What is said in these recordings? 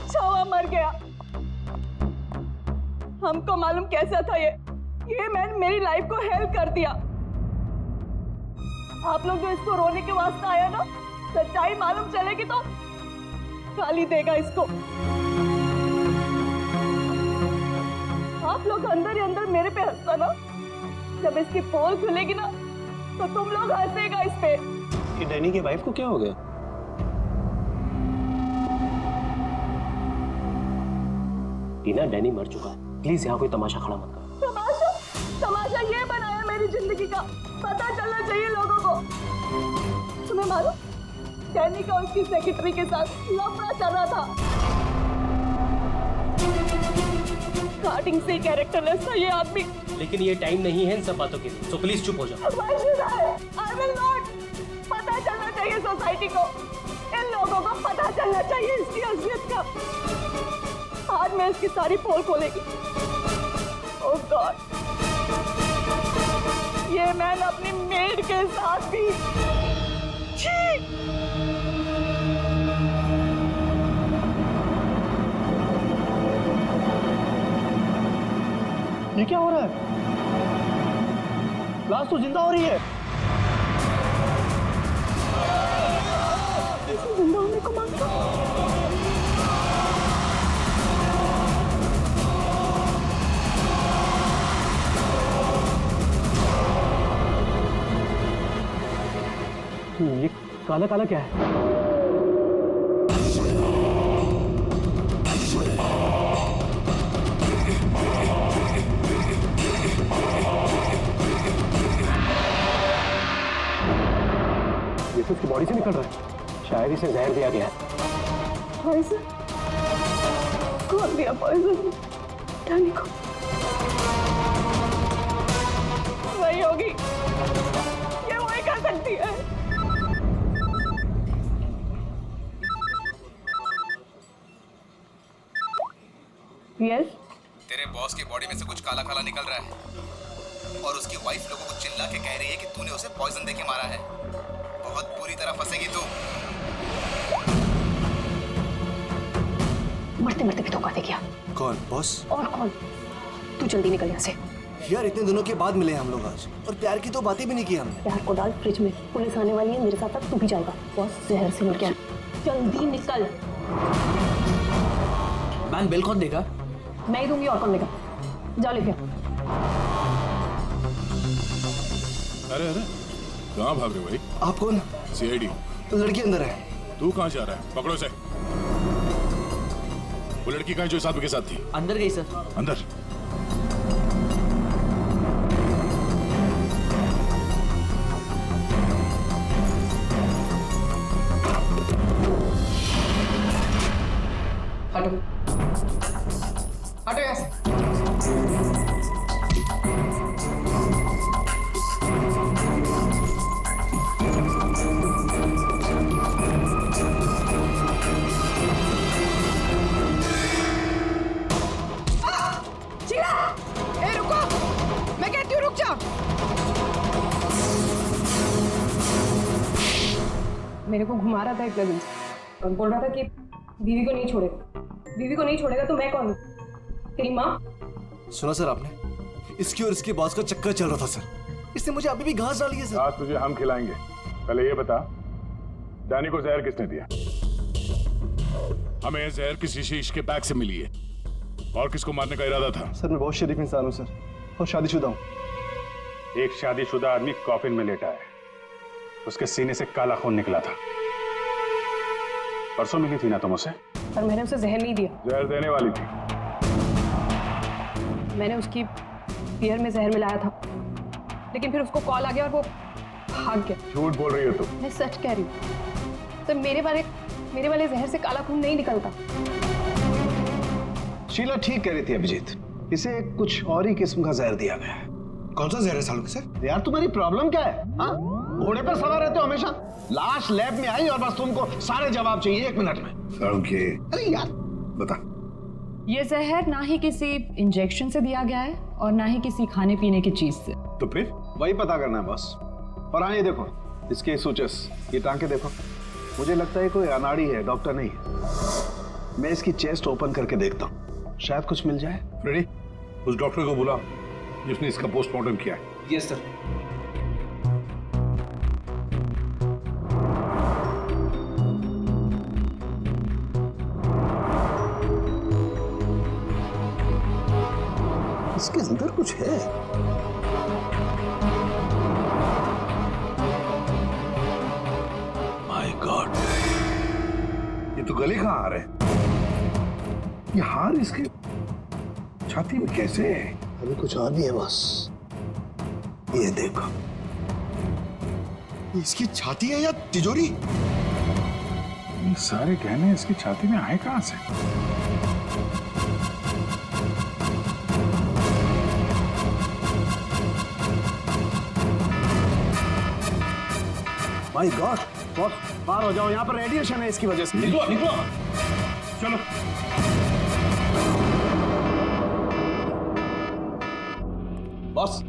अच्छा हुआ मर गया। हमको मालूम कैसा था ये मैन मेरी लाइफ को हेल्प कर दिया। आप लोग जो इसको रोने के वास्ते आया ना, सच्चाई मालूम चलेगी तो गाली देगा इसको। आप लोग अंदर ही अंदर मेरे पे हंसता ना, जब इसकी पोल खुलेगी ना तो तुम लोग हंसेगा इस पे। ये डैनी की वाइफ को क्या हो गया? टीना, डैनी मर चुका है, प्लीज यहाँ कोई तमाशा खड़ा मत करो। तमाशा ये बनाया मेरी जिंदगी का, पता चलना चाहिए लोगों को। तुम्हें मालूम डैनी का उसकी सेक्रेटरी के साथ लफड़ा चल रहा था। स्टार्टिंग से कैरेक्टरलेस था ये आदमी। लेकिन ये टाइम नहीं है इन सब बातों के लिए, सो प्लीज चुप हो जाओ। I will not। पता चलना चाहिए सोसाइटी को, इन लोगों को पता चलना चाहिए इसकी असलियत का। आज मैं इसकी सारी पोल खोलेगी। ओह गॉड, ये मैन अपनी मेड के साथ भी। ये क्या हो रहा है? लाश तो जिंदा हो रही है। इसे जिंदा होने को मांगता। ये काला काला क्या है? ये तो उसकी बॉडी से निकल रहा है, शायद इसे जहर दिया गया है। पॉइजन? कौन दिया पॉइजन डैनी को? वही होगी, ये वही कर सकती है। यस? तेरे बॉस की बॉडी में से कुछ काला काला निकल रहा है और उसकी वाइफ लोगों को चिल्ला के कह रही है कि तूने उसे पॉइजन देके मारा है। बहुत बुरी तरह फंसेगी तू। मरते मरते भी धोखा दे गया। कौन बॉस? और कौन? तू जल्दी निकल यहाँ से। यार इतने दिनों के बाद मिले हम लोग आज, और प्यार की तो बातें भी नहीं की हमने। प्यार को डाल फ्रिज में, पुलिस आने वाली है, मेरे साथ साथ तू भी जाएगा। बॉस जहर से मिल गया, जल्दी निकल। मैन बिल कौन देगा? मैं ही दूंगी, और कौन देगा? जा लेके। अरे अरे कहाँ भाग रहे हो भाई? आप कौन? सीआईडी। तो लड़की अंदर है। तू कहाँ जा रहा है? पकड़ो इसे। वो लड़की कहाँ जो साहब के साथ थी? अंदर गई सर। अंदर? हटो हटो यहाँ से। मेरे को घुमा रहा था एक दिन से और बोल रहा था कि बीवी को नहीं छोड़ेगा, बीवी को नहीं छोड़ेगा। तो मैं कौन हूँ? तेरी माँ? सुना सर आपने, इसकी और इसके बॉस का चक्कर चल रहा था सर। इसने मुझे अभी भी घास डाली है सर। आज तुझे हम खिलाएंगे। पहले ये बता, डैनी को जहर किसने दिया? हमें जहर किसी शीश के बैग से मिली है, और किसको मारने का इरादा था? सर मैं बहुत शरीफ इंसान हूँ सर, और शादीशुदा हूँ। एक शादीशुदा आदमी कॉफिन में लेटा है, उसके सीने से काला खून निकला था। परसों मिली थी ना तुम उसे? पर मैंने उसे जहर नहीं दिया। जहर देने वाली थी। मैंने उसकी बियर में जहर मिलाया था, लेकिन फिर उसको कॉल आ गया और वो भाग गया। झूठ बोल रही हो तुम। मैं सच कह रही हूँ सर, मेरे वाले जहर से काला खून नहीं निकलता। शीला ठीक कह रही थी अभिजीत, इसे कुछ और ही किस्म का जहर दिया गया है। कौन सा जहर है सालों सर? यार तुम्हारी प्रॉब्लम क्या है? हाँ, घोड़े पर सवार रहते हो हमेशा। लाश लैब में आई और बस तुमको सारे जवाब चाहिए 1 मिनट में। ओके अरे यार बता। ये जहर ना ही किसी इंजेक्शन से दिया गया है और ना ही किसी खाने पीने की चीज से। तो फिर वही पता करना है बस। और हाँ ये देखो, इसके सूचस, ये टांके देखो। मुझे लगता है कोई अनाड़ी है, डॉक्टर नहीं है। मैं इसकी चेस्ट ओपन करके देखता हूँ, शायद कुछ मिल जाए। फ्रेडी, उस डॉक्टर को बुला जिसने इसका पोस्टमार्टम किया है। Yes sir. इसके अंदर कुछ है। माय गॉड, ये तो गले का हार है। ये हार इसके छाती में कैसे है? अभी कुछ और भी है बॉस, ये देखो। इसकी छाती है या तिजोरी? ये सारे गहने इसकी छाती में आए कहां से? माय गॉड बॉस, बाहर हो जाओ, यहाँ पर रेडिएशन है इसकी वजह से। निकलो निकलो, चलो। बॉस,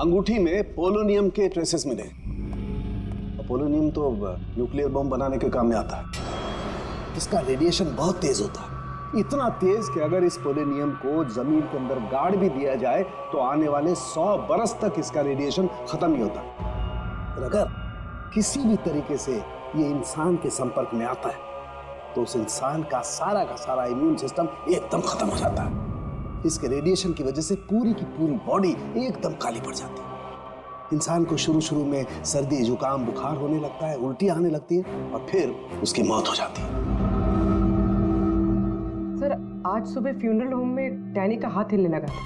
अंगूठी में पोलोनियम के ट्रेसेस मिले। पोलोनियम तो न्यूक्लियर बम बनाने के काम में आता है। इसका रेडिएशन बहुत तेज होता है, इतना तेज कि अगर इस पोलोनियम को जमीन के अंदर गाड़ भी दिया जाए तो आने वाले 100 बरस तक इसका रेडिएशन खत्म नहीं होता। और अगर किसी भी तरीके से ये इंसान के संपर्क में आता है तो उस इंसान का सारा इम्यून सिस्टम एकदम खत्म हो जाता है। इसके रेडिएशन की वजह से पूरी की पूरी बॉडी एकदम काली पड़ जाती है। इंसान को शुरू में सर्दी, जुकाम, बुखार होने लगता है, उल्टी आने लगती है और फिर उसकी मौत हो जाती है। सर, आज सुबह फ्यूनरल होम में डैनी का हाथ हिलने लगा था,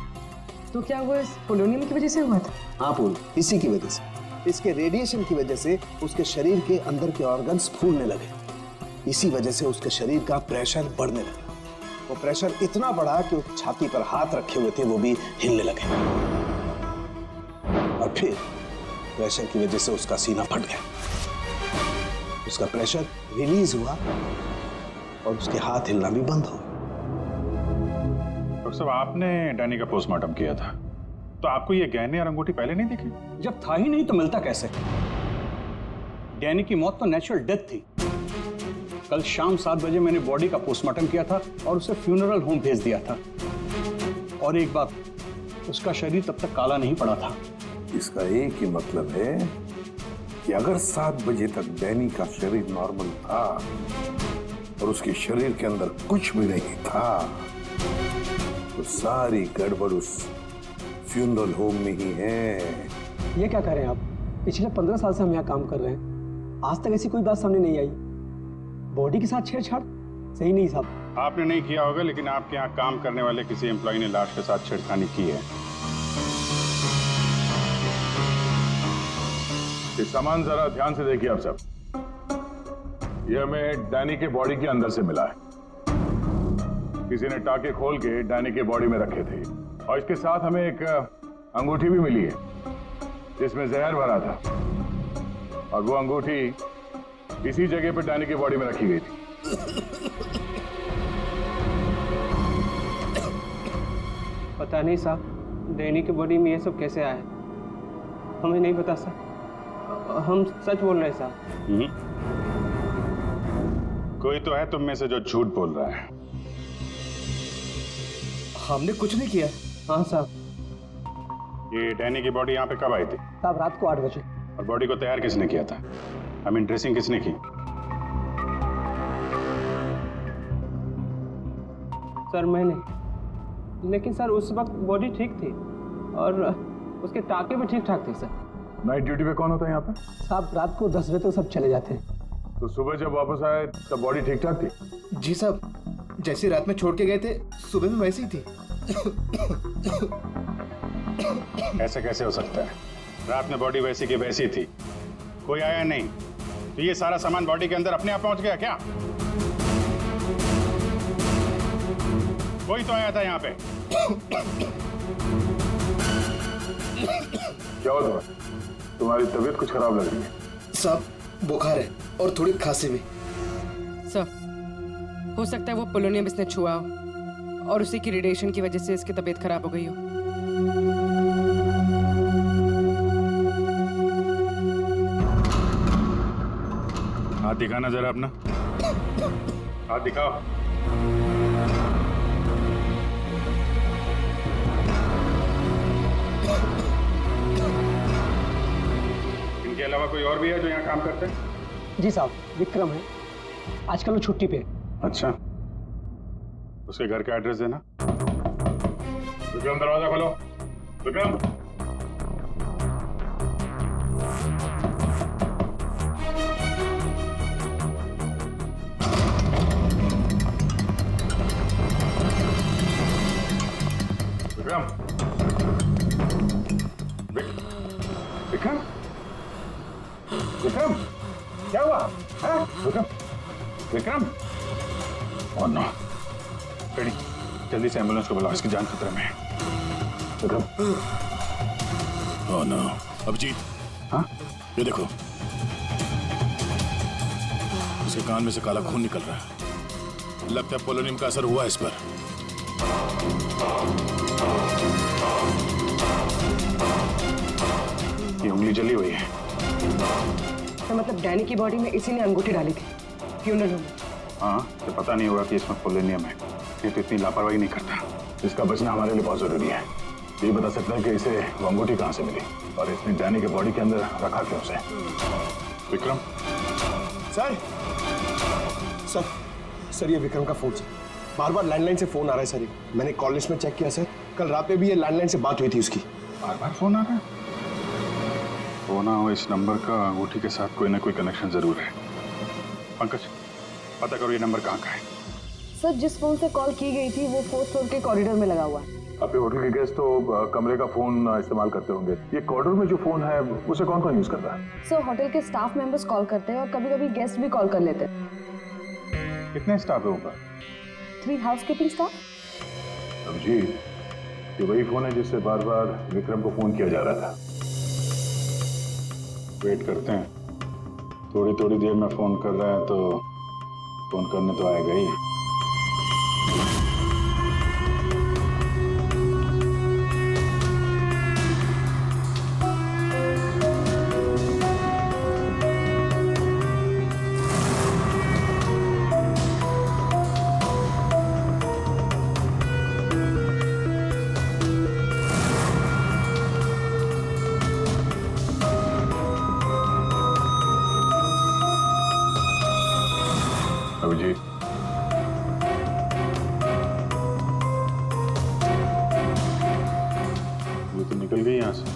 तो क्या वो इस पोलोनियम की वजह से हुआ था? हाँ पूल, इसी की वजह से, इसके रेडिएशन की वजह से उसके शरीर के अंदर के ऑर्गन्स फूलने लगे। इसी वजह से उसके शरीर का प्रेशर बढ़ने लगा। वो प्रेशर इतना बढ़ा कि उस छाती पर हाथ रखे हुए थे वो भी हिलने लगे और फिर प्रेशर की वजह से उसका सीना फट गया। उसका प्रेशर रिलीज हुआ और उसके हाथ हिलना भी बंद हो गया। डॉक्टर साहब, आपने डैनी का पोस्टमार्टम किया था, तो आपको ये गहने और अंगूठी पहले नहीं दिखे? जब था ही नहीं तो मिलता कैसे? डैनी की मौत तो नेचुरल डेथ थी। कल शाम 7 बजे मैंने बॉडी का पोस्टमार्टम किया था और उसे फ्यूनरल होम भेज दिया था। और एक बात, उसका शरीर तब तक काला नहीं पड़ा था। इसका एक ही मतलब है कि अगर 7 बजे तक डैनी का शरीर नॉर्मल था और उसके शरीर के अंदर कुछ भी नहीं था, तो सारी गड़बड़ उस फ्यूनरल होम में ही है। ये क्या करें आप? पिछले 15 साल से हम यहाँ काम कर रहे हैं, आज तक ऐसी कोई बात सामने नहीं आई। बॉडी के साथ छेड़छाड़ सही नहीं साहब। आपने नहीं किया होगा, लेकिन आपके यहाँ काम करने वाले किसी एम्प्लॉय ने लाश के साथ छेड़खानी की है। ये सामान जरा ध्यान से देखिए आप सब। ये हमें डैनी के बॉडी के अंदर से मिला है। किसी ने टाके खोल के डैनी के बॉडी में रखे थे और इसके साथ हमें एक अंगूठी भी मिली है जिसमें जहर भरा था, और वो अंगूठी इसी जगह पर डैनी की बॉडी में रखी गई थी। पता नहीं साहब, डैनी की बॉडी में ये सब कैसे आया, हमें नहीं पता सर। हम सच बोल रहे हैं साहब। कोई तो है तुम में से जो झूठ बोल रहा है। हमने कुछ नहीं किया। हाँ साहब। ये डैनी की बॉडी यहाँ पे कब आई थी? साहब रात को 8 बजे। और बॉडी को तैयार किसने किया था? आई मीन ड्रेसिंग किसने की? सर मैंने, लेकिन सर उस वक्त बॉडी ठीक थी और उसके टाके भी ठीक ठाक थे सर। नाइट ड्यूटी पे कौन होता है यहाँ पे? साहब रात को 10 बजे तक सब चले जाते हैं। तो सुबह जब वापस आए तब बॉडी ठीक ठाक थी? जी साहब, जैसी रात में छोड़ के गए थे सुबह में वैसी ही थी। ऐसे कैसे हो सकता है? रात में बॉडी वैसी की वैसी थी, कोई आया नहीं, तो ये सारा सामान बॉडी के अंदर अपने आप पहुंच गया क्या? कोई तो आया था यहाँ पे। क्या हुआ? तुम्हारी तबीयत कुछ खराब लग रही है। साहब बुखार है और थोड़ी खांसी भी। सर, हो सकता है वो पोलोनियम इसने छुआ हो और उसी की रेडिएशन की वजह से इसकी तबीयत खराब हो गई हो। हाथ दिखाना जरा अपना। हाथ दिखाओ। इनके अलावा कोई और भी है जो यहाँ काम करते हैं? जी साहब, विक्रम है, आजकल वो छुट्टी पे है। अच्छा, उसके घर का एड्रेस देना। विक्रम, दरवाजा खोलो। विक्रम, विक्रम, विक्रम, विक्रम, क्या हुआ? हाँ? Vikram, Vikram, oh no, ready, जल्दी से एम्बुलेंस को बुलाओ, इसकी जान खतरे में है। विक्रम, ओह नो, अभिजीत, हाँ? ये देखो, इसके कान में से काला खून निकल रहा है। लगता है पोलोनियम का असर हुआ इस पर। ये उंगली जली हुई है। तो मतलब डैनी की बॉडी में इसी ने अंगूठी डाली थी फ्यूनरल होम में। हाँ, तो पता नहीं होगा कि इसमें पोलोनियम है। ये तो इतनी लापरवाही नहीं करता। इसका बचना हमारे लिए बहुत जरूरी है। ये बता सकता है कि इसे वो अंगूठी कहाँ से मिली और इसने डैनी के बॉडी के अंदर रखा क्यों उसे। विक्रम, सर सर सर ये विक्रम का फोन सर, बार बार लैंडलाइन से फोन आ रहा है सर। ये मैंने कॉल लिस्ट में चेक किया सर, कल रात में भी ये लैंडलाइन से बात हुई थी उसकी। बार बार फोन आ रहा है। हो ना हो, इस नंबर का अंगूठी के साथ कोई ना कोई कनेक्शन जरूर है। पंकज, पता करो ये नंबर कहाँ का है। सर जिस फोन से कॉल की गई थी वो 4th फ्लोर के कॉरिडोर में लगा हुआ है। आपके होटल के गेस्ट तो कमरे का फोन इस्तेमाल करते होंगे। ये कॉरिडोर में जो फोन है उसे कौन कौन यूज करता है? सर होटल के स्टाफ मेंबर्स कॉल करते हैं और कभी कभी गेस्ट भी कॉल कर लेते हैं। कितने स्टाफ है ऊपर? 3 हाउसकीपिंग स्टाफ। जी, ये वही फोन है जिससे बार बार विक्रम को फोन किया जा रहा था। वेट करते हैं, थोड़ी थोड़ी देर में फोन कर रहा है तो फोन करने तो आएगा ही। अभिजीत, ये तो निकल गई यहाँ से।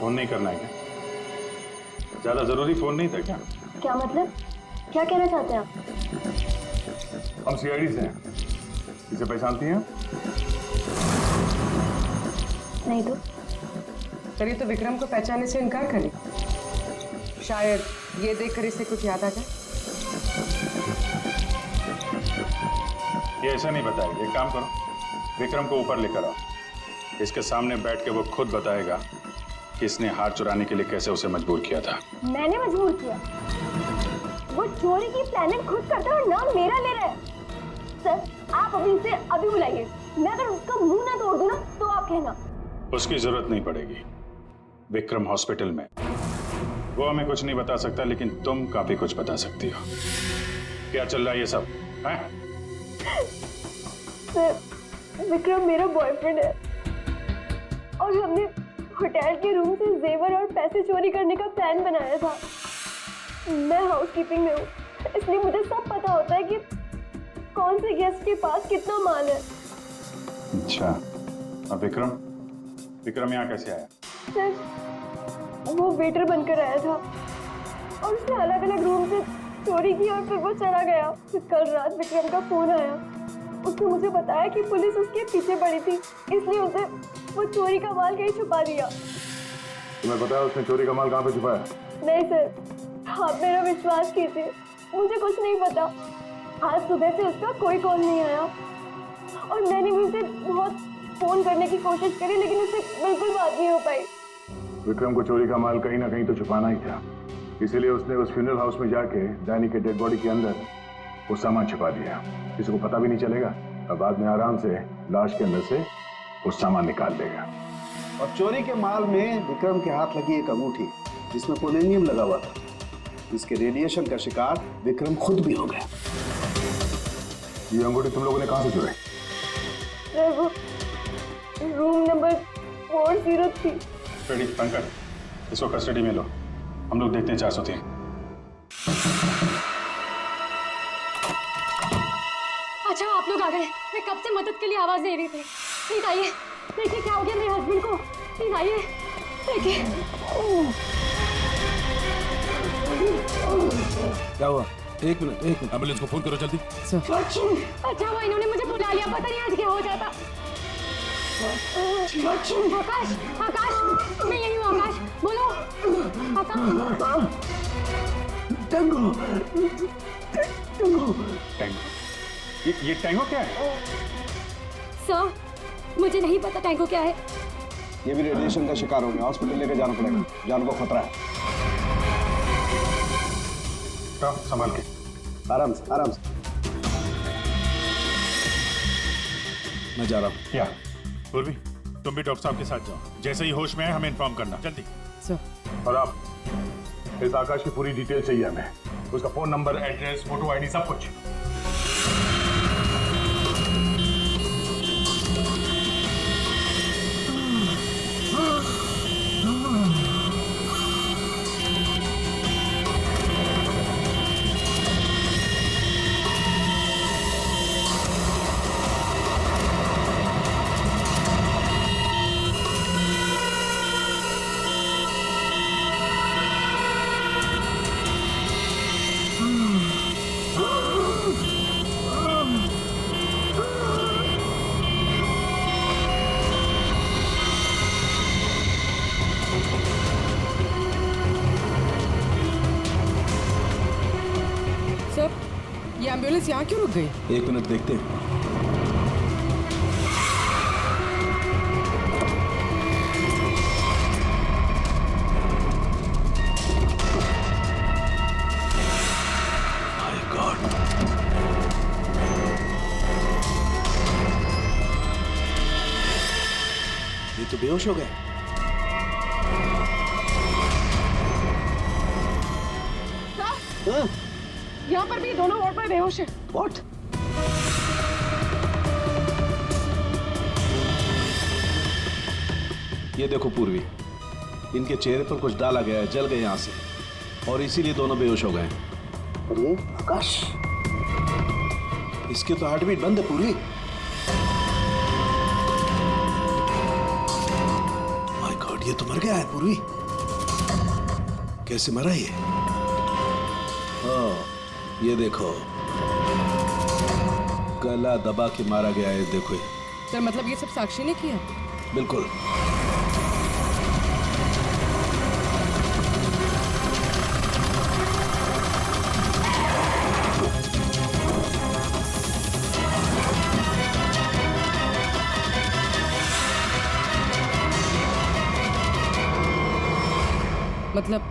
फोन नहीं करना है क्या? ज्यादा जरूरी फोन नहीं था क्या? क्या मतलब? क्या कहना चाहते हैं आप? हम सीआईडी से हैं। इसे पहचानती हैं? नहीं तो। चलिए तो विक्रम को पहचानने से इनकार करें। शायद ये देखकर इसे कुछ याद आ जाए। ये ऐसा नहीं बताएगा। एक काम करो, विक्रम को ऊपर लेकर आओ। इसके सामने बैठ के वो खुद बताएगा कि इसने हार चुराने के लिए कैसे उसे मजबूर किया था। मैंने मजबूर किया? वो चोरी की प्लानिंग खुद करता है और नाम मेरा ले रहा है। सर, आप अभी इसे अभी बुलाइए। मैं अगर उसका मुंह ना तोड़ दूं ना तो आप कहना। उसकी जरूरत नहीं पड़ेगी। विक्रम हॉस्पिटल में, वो हमें कुछ नहीं बता सकता, लेकिन तुम काफी कुछ बता सकती हो। क्या चल रहा है ये सब है? सर, विक्रम मेरा बॉयफ्रेंड है और हमने होटल के रूम से जेवर और पैसे चोरी करने का प्लान बनाया था। मैं हाउसकीपिंग में हूँ, इसलिए मुझे सब पता होता है कि कौन से गेस्ट के पास कितना माल है। अच्छा, अब विक्रम यहाँ कैसे आया? सर, वो वेटर बनकर आया था और उसने अलग अलग रूम से चोरी की और फिर वो चला गया। फिर कल रात विक्रम का फोन आया। उसने मुझे बताया कि पुलिस उसके पीछे पड़ी थी, इसलिए उसे वो चोरी का माल कहीं छुपा दिया। तुम्हें पता है उसने चोरी का माल कहाँ पे छुपाया? नहीं सर, आप मेरा विश्वास कीजिए, मुझे कुछ नहीं पता। आज सुबह से उसका कोई कॉल नहीं आया और मैंने भी उसे बहुत फोन करने की कोशिश करी लेकिन उससे बिल्कुल बात नहीं हो पाई। विक्रम को चोरी का माल कहीं ना कहीं तो छुपाना ही था, इसीलिए उसने उस फ्यूनरल हाउस में जाके डैनी के डेड बॉडी के अंदर वो सामान छुपा दिया। किसी को पता भी नहीं चलेगा और बाद में आराम से लाश के अंदर से वो सामान निकाल लेगा। और चोरी के माल में विक्रम के हाथ लगी एक अंगूठी जिसमें पोलोनियम लगा हुआ था, इसके रेडिएशन का शिकार विक्रम खुद भी हो गया। ये अंगूठी तुम लोगों ने कहां से चुराई? सर वो रूम नंबर 403। रेडी पंकज, इसको कस्टडी में लो, हम लोग देखते हैं 403। अच्छा आप लोग आ गए, मैं कब से मदद के लिए आवाज दे रही थी। प्लीज आइए, देखिए क्या हो गया मेरे हस्बैंड को। प्लीज आइए, देखिए। क्या हुआ? एक मिनट एम्बुलेंस को फोन करो जल्दी। अच्छा वो इन्होंने मुझे बुला लिया, पता नहीं आज क्या हो जाता। आकाश, आकाश, मैं यही हूँ। आकाश बोलो। आकाश। टैंगो। ये टैंगो क्या है? सर मुझे नहीं पता टैंगो क्या है। ये भी रेडिएशन का शिकार हो गया, हॉस्पिटल लेके जाना पड़ेगा, जान को खतरा है। संभाल के, आराम से आराम से। मैं जा रहा हूँ। क्या पूर्वी, तुम भी डॉक्टर साहब के साथ जाओ, जैसे ही होश में आए हमें इन्फॉर्म करना जल्दी। और आप इस आकाश की पूरी डिटेल चाहिए हमें, उसका phone number, address, photo ID, सब कुछ। ये एम्बुलेंस यहाँ क्यों रुक गई? एक मिनट देखते हैं। My God. ये तो बेहोश हो गए। यहाँ पर भी दोनों वार्ड में बेहोश है। What? ये देखो पूर्वी, इनके चेहरे पर कुछ डाला गया है, जल गए यहाँ से, और इसीलिए दोनों बेहोश हो गए। अरे आकाश, इसके तो हार्ट बीट बंद है पूर्वी। माय गॉड, ये तो मर गया है पूर्वी। कैसे मरा ये? ये देखो, गला दबा के मारा गया है, देखो। सर मतलब ये सब साक्षी ने किया? बिल्कुल। मतलब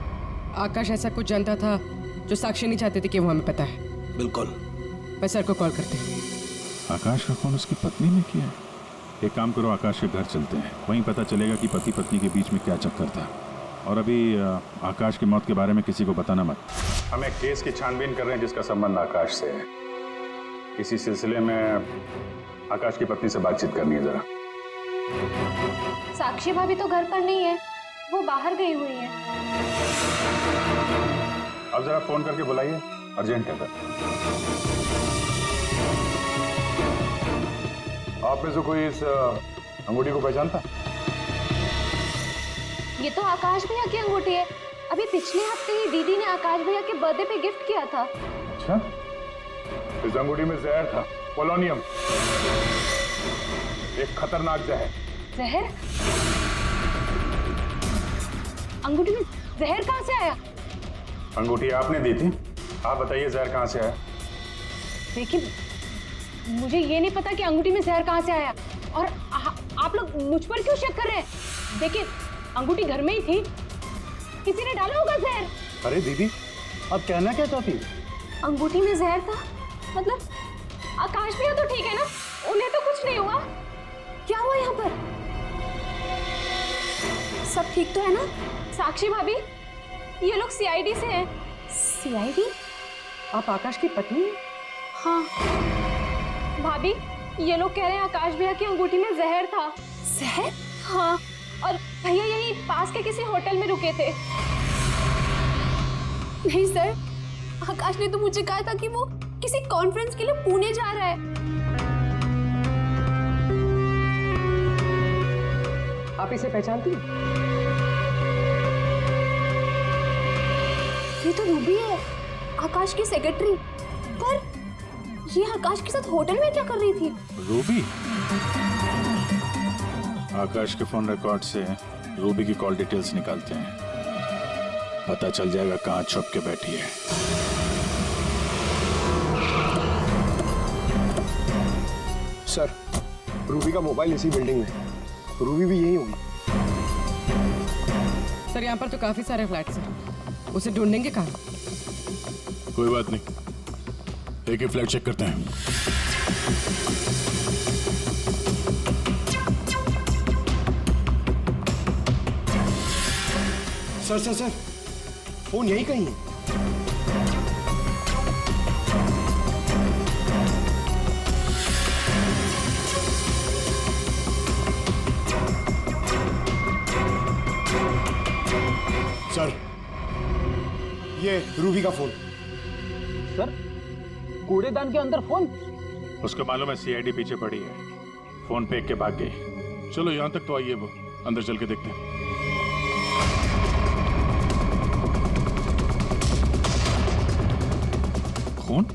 आकाश ऐसा कुछ जानता था जो साक्षी नहीं चाहते थे कि वो हमें पता है। बिल्कुल। मैं सर को कॉल करते हैं। आकाश का फोन उसकी पत्नी ने किया है। एक काम करो, आकाश के घर चलते हैं, वहीं पता चलेगा कि पति पत्नी के बीच में क्या चक्कर था। और अभी आकाश की मौत के बारे में किसी को बताना मत। हम एक केस की छानबीन कर रहे हैं जिसका संबंध आकाश से है। इसी सिलसिले में आकाश की पत्नी से बातचीत करनी है जरा। साक्षी भाभी तो घर पर नहीं है, वो बाहर गई हुई है। अब जरा फोन करके बुलाइए, अर्जेंट है। आप में से कोई इस अंगूठी को पहचानता? ये तो आकाश भैया की अंगूठी है। अभी पिछले हफ्ते ही दीदी ने आकाश भैया के बर्थडे पे गिफ्ट किया था। अच्छा, इस अंगूठी में जहर था, पोलोनियम, एक खतरनाक जहर। जहर? अंगूठी में जहर कहाँ से आया? अंगूठी आपने दी थी, आप बताइए जहर कहाँ से आया? देखिए, मुझे ये नहीं पता कि अंगूठी में जहर कहाँ से आया। और आप लोग मुझ पर क्यों शक कर रहे हैं? देखिए, अंगूठी घर में ही थी, किसी ने डाला होगा जहर। अरे दीदी, अब कहना क्या चाहती है? अंगूठी में जहर था? मतलब आकाश भैया तो ठीक है ना? उन्हें तो कुछ नहीं हुआ? क्या हुआ यहाँ पर? सब ठीक तो है ना? साक्षी भाभी, ये लोग सीआईडी से हैं। सीआईडी? आप आकाश की पत्नी हैं? हाँ भाभी, ये लोग कह रहे हैं आकाश भैया की अंगूठी में जहर था। जहर? हाँ, और भैया यही पास के किसी होटल में रुके थे। नहीं सर, आकाश ने तो मुझे कहा था कि वो किसी कॉन्फ्रेंस के लिए पुणे जा रहा है। आप इसे पहचानती हैं? ये तो रूबी है, आकाश की सेक्रेटरी। पर ये आकाश के साथ होटल में क्या कर रही थी? रूबी? आकाश के फोन रिकॉर्ड से रूबी की कॉल डिटेल्स निकालते हैं, पता चल जाएगा कहाँ छुप के बैठी है। सर, रूबी का मोबाइल इसी बिल्डिंग में है। रूबी भी यही होगी। सर, यहाँ पर तो काफी सारे फ्लैट्स हैं, उसे ढूंढने के कहाँ? कोई बात नहीं, एक ही फ्लैट चेक करते हैं। सर, फोन यही कहीं है। सर, ये रूबी का फोन। सर, कूड़ेदान के अंदर फोन? उसको मालूम है सीआईडी पीछे पड़ी है, फोन फेंक के भाग गई। चलो यहाँ तक तो आइए, वो अंदर चल के देखते हैं। फोन?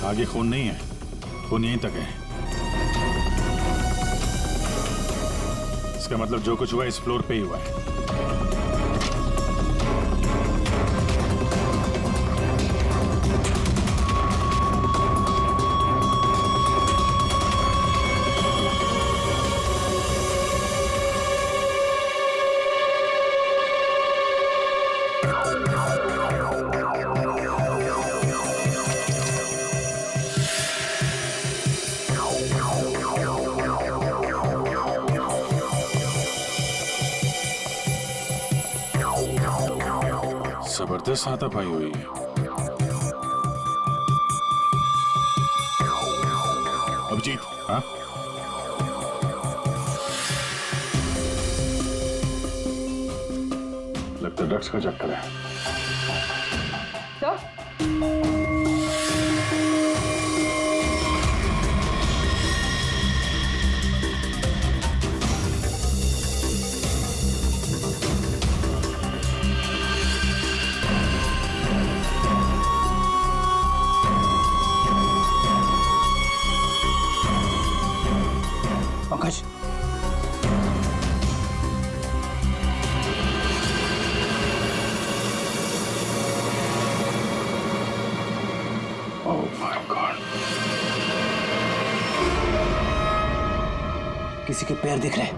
आगे खून नहीं है, खून यहीं तक है। इसका मतलब जो कुछ हुआ इस फ्लोर पे ही हुआ है। जबरदस्त हाथापाई हुई है। अभिजीत, हाँ? लगता है ड्रग्स का चक्कर है। Sir, Pankaj, oh my God, किसी के पैर दिख रहे हैं।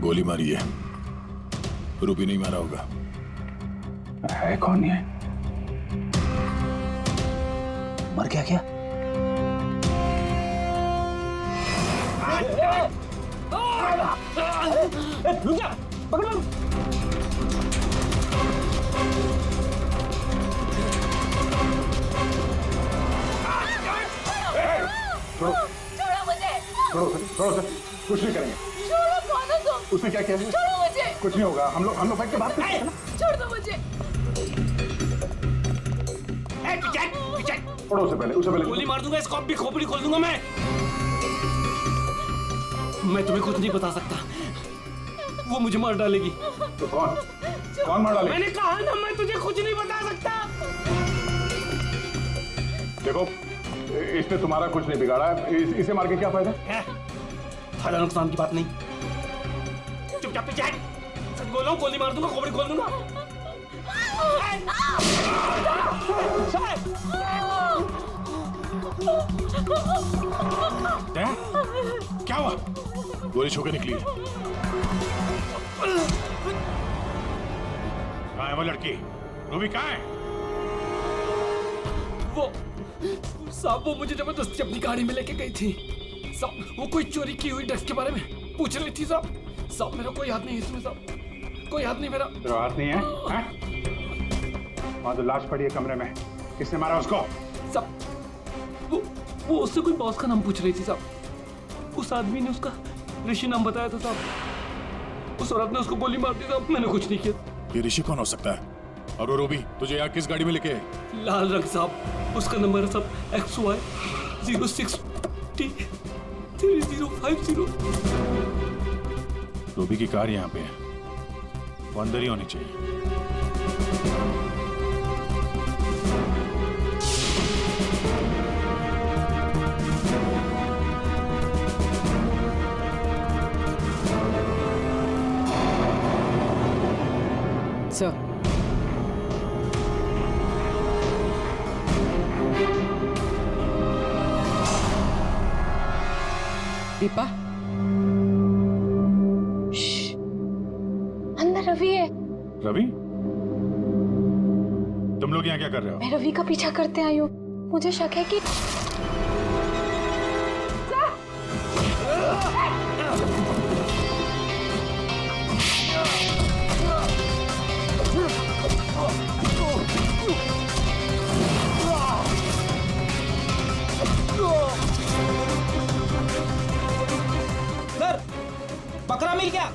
गोली मारी है, रूबी नहीं मारा होगा। है कौन ये? मर गया क्या? रुक जा, पकड़ो। छोड़ो मुझे। छोड़ो सर, कुछ नहीं करेंगे। छोड़ो, कौन हो तुम? उसने क्या किया है? छोड़ो मुझे। कुछ नहीं होगा, हम लोग बैठ के बात करते हैं ना। छोड़ दो मुझे। छोड़ो उसे पहले गोली मार दूंगा, इसको अब भी खोपड़ी खोल दूंगा मैं तुम्हें कुछ नहीं बता सकता, वो मुझे मार डालेगी। तो कौन मार डालेगा? मैंने कहा ना, मैं तुझे कुछ नहीं बता सकता। देखो, इसने तुम्हारा कुछ नहीं बिगाड़ा है, इसे मार के क्या फायदा है? फायदा नुकसान की बात नहीं, चुपचाप पीछे हट। सच बोल रहा हूँ, गोली मार दूंगा, खोपड़ी खोल दूंगा। क्या हुआ? गोली छूके निकली है। कहाँ है वो लड़की? रूबी कहाँ है? वो साहब, वो मुझे जबरदस्ती अपनी गाड़ी में लेके गई थी साहब। वो कोई चोरी की हुई ड्रग्स के बारे में पूछ रही थी साहब। मेरा कोई हाथ नहीं है इसमें साहब, कोई हाथ नहीं मेरा। तेरा हाथ नहीं है? वहाँ तो लाश पड़ी है कमरे में, किसने मारा उसको? साहब, वो उससे कोई बॉस का नाम पूछ रही थी साहब। उस आदमी ने उसका ऋषि नाम बताया था साहब। उस औरत ने उसको गोली मार दी साहब, मैंने कुछ नहीं किया। ये ऋषि कौन हो सकता है? और वो रूबी तुझे यहाँ किस गाड़ी में लेके? लाल रंग साहब, उसका नंबर है साहब XY 06T 3050। रूबी की कार यहाँ पे है, वो अंदर ही होनी चाहिए। सर, दीपा, अंदर रवि है। रवि? तुम लोग यहाँ क्या कर रहे हो? मैं रवि का पीछा करते आई हूँ, मुझे शक है कि सर, बकरा मिल गया।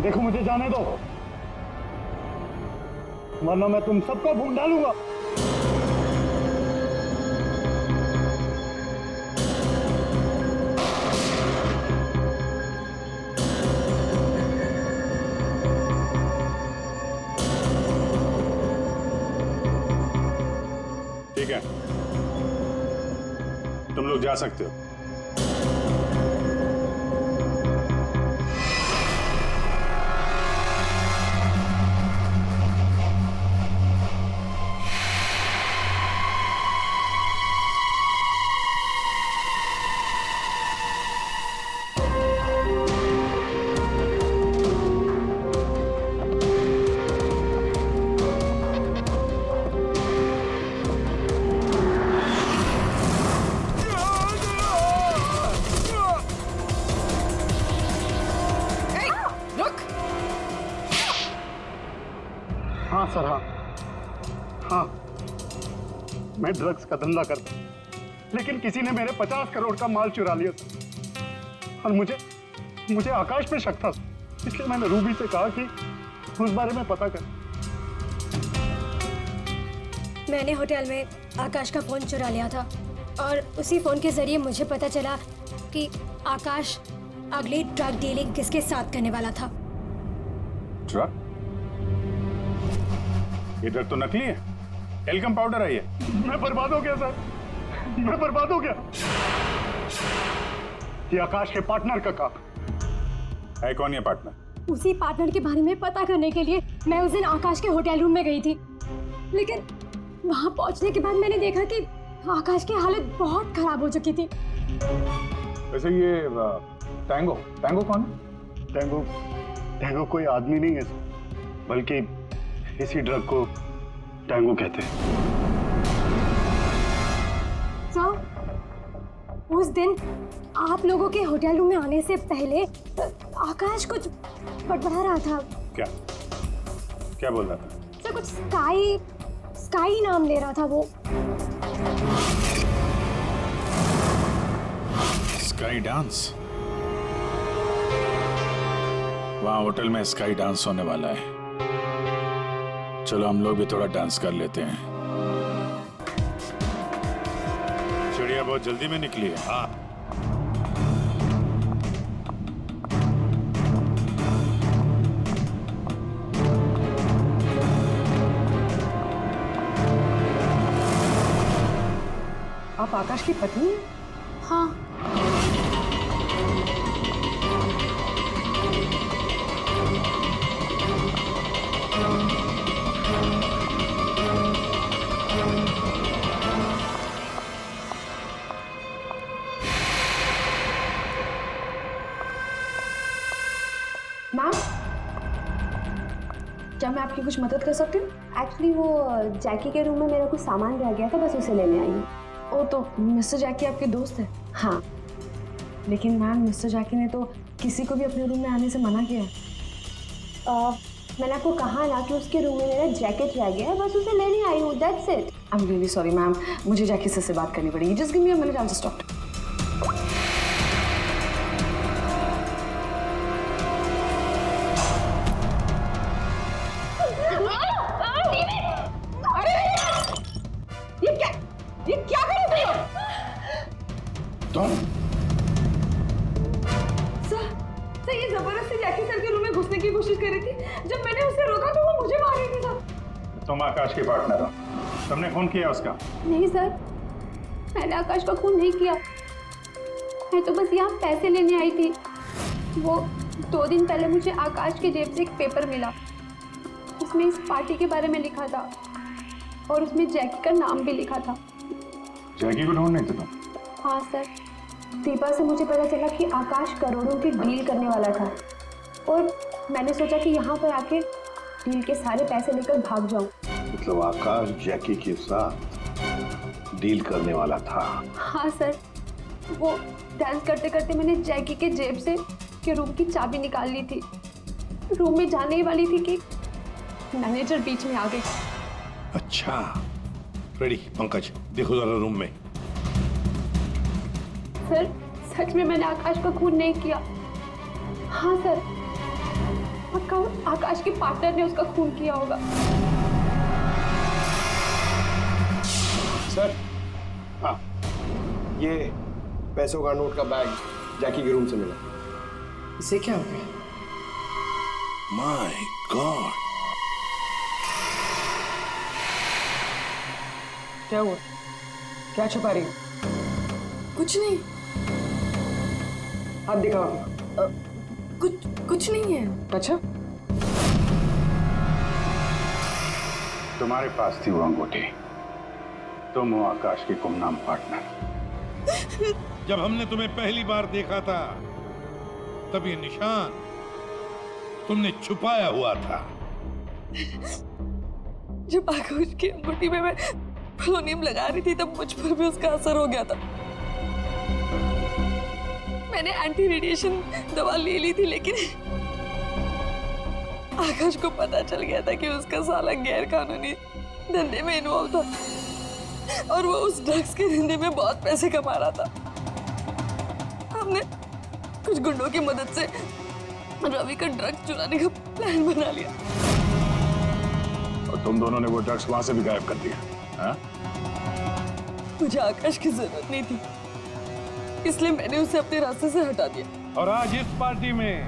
देखो, मुझे जाने दो, वरना मैं तुम सबको भून डालूंगा। ठीक है, तुम लोग जा सकते हो। हाँ सर, हाँ, मैं ड्रग्स का धंधा करता हूँ, लेकिन किसी ने मेरे 50 करोड़ का माल चुरा लिया था और मुझे आकाश पे शक था, इसलिए मैंने रूबी से कहा कि उस बारे में पता कर। मैंने होटल में आकाश का फोन चुरा लिया था और उसी फोन के जरिए मुझे पता चला कि आकाश अगली ड्रग डीलिंग किसके साथ करने वाला था। ड्रग? ये ड्रग तो नकली है, टेलकम पाउडर है ये। मैं बर्बाद हो गया सर, मैं बर्बाद हो गया। ये आकाश के पार्टनर का काम है। कौन ये पार्टनर? उसी पार्टनर के बारे में पता करने के लिए मैं उस दिन आकाश के होटल रूम में गई थी, लेकिन वहां पहुंचने के बाद मैंने देखा कि आकाश की हालत बहुत खराब हो चुकी थी। वैसे ये टैंगो कौन है? टैंगो कोई आदमी नहीं है, बल्कि इसी ड्रग को टैंगो कहते हैं। सर, उस दिन आप लोगों के होटल रूम में आने से पहले आकाश कुछ बड़बड़ा रहा था। क्या क्या बोल रहा था? सर कुछ स्काई नाम ले रहा था वो। Sky dance? वहाँ होटल में स्काई डांस होने वाला है। चलो हम लोग भी थोड़ा डांस कर लेते हैं। चिड़िया बहुत जल्दी में निकली है। हाँ, आप आकाश की पत्नी हैं? हाँ। मैम, क्या मैं आपकी कुछ मदद कर सकती हूँ? एक्चुअली वो जैकी के रूम में मेरा कुछ सामान रह गया था, बस उसे लेने आई हूँ। ओ, तो मिस्टर जैकी आपके दोस्त है? हाँ। लेकिन मैम, मिस्टर जैकी ने तो किसी को भी अपने रूम में आने से मना किया है। मैंने आपको कहा ना कि उसके रूम में मेरा जैकेट रह गया है, बस उसे लेने आई हूँ, that's it. I am really sorry ma'am, मुझे जैकी से बात करनी पड़ेगी। Just give me a minute, I will just talk. ये क्या कर रहे हो तुम? सर ये जबरदस्ती जैकी सर के रूम में घुसने की कोशिश कर रही थी। जब मैंने उसे रोका तो वो मुझे मार रही थी सर। तुम आकाश के पार्टनर हो, तुमने खून किया उसका? नहीं सर, मैंने आकाश का खून नहीं किया। मैं तो बस यहाँ पैसे लेने आई थी। वो 2 दिन पहले मुझे आकाश के जेब से एक पेपर मिला, उसमें इस पार्टी के बारे में लिखा था और उसमें जैकी का नाम भी लिखा था। जैकी को ढूंढ नहीं थे तुम? हाँ सर, दीपा से मुझे पता चला कि आकाश करोड़ों की डील करने वाला था और मैंने सोचा कि यहाँ पर आके डील के सारे पैसे लेकर भाग जाऊँ। मतलब आकाश जैकी के साथ डील करने वाला था? हाँ सर, वो डांस करते करते मैंने जैकी के जेब से के रूम की चाबी निकाल ली थी। रूम में जाने ही वाली थी कि मैनेजर बीच में आ गई। अच्छा, रेडी पंकज, देखो जरा रूम में। सर सच में मैंने आकाश का खून नहीं किया। हाँ सर, पक्का आकाश के पार्टनर ने उसका खून किया होगा। सर, हाँ, ये पैसों का नोट का बैग जैकी के रूम से मिला। इसे क्या हो गया? माय गॉड, क्या हुआ? क्या छुपा रही हो? कुछ नहीं। हाथ दिखाओ। कुछ नहीं है। अच्छा, तुम्हारे पास थी वो अंगूठी, तुम हो आकाश की गुमनाम पार्टनर। जब हमने तुम्हें पहली बार देखा था तब ये निशान तुमने छुपाया हुआ था। जब आकाश की अंगूठी में मैं पोलोनियम लगा रही थी तब मुझ पर भी उसका असर हो गया था। मैंने एंटी रेडिएशन दवा ले ली थी, लेकिन आकाश को पता चल गया था कि उसका साला गैर कानूनी धंधे में इन्वॉल्व था और वो उस ड्रग्स के धंधे में बहुत पैसे कमा रहा था। हमने कुछ गुंडों की मदद से रवि का ड्रग्स चुराने का प्लान बना लिया। और तुम दोनों ने वो ड्रग्स वहां से भी गायब कर दिया? हाँ? मुझे आकाश की जरूरत नहीं थी, इसलिए मैंने उसे अपने रास्ते से हटा दिया। और आज इस पार्टी में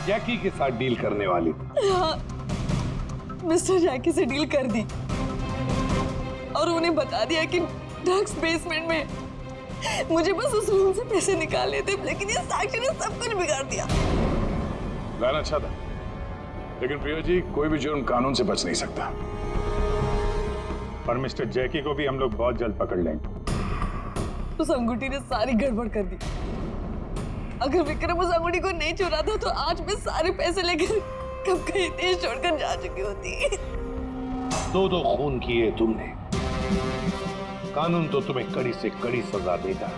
जैकी के साथ डील करने वाली थी। हाँ, मिस्टर जैकी से डील कर दी और उन्हें बता दिया कि ड्रग्स बेसमेंट में। मुझे बस उस रूम से पैसे निकालने थे, लेकिन ये साक्षी ने सब कुछ बिगाड़ दिया। प्लान अच्छा था, लेकिन प्रिया जी, कोई भी जुर्म कानून से बच नहीं सकता। और मिस्टर जैकी को भी हम लोग बहुत जल्द पकड़ लेंगे। उस अंगूठी ने सारी गड़बड़ कर दी। अगर विक्रम उस अंगूठी को नहीं चुराता तो आज मैं सारे पैसे लेकर कब कहीं देश छोड़कर जा चुकी होती। 2 खून किए तुमने, कानून तो तुम्हें कड़ी से कड़ी सजा देगा।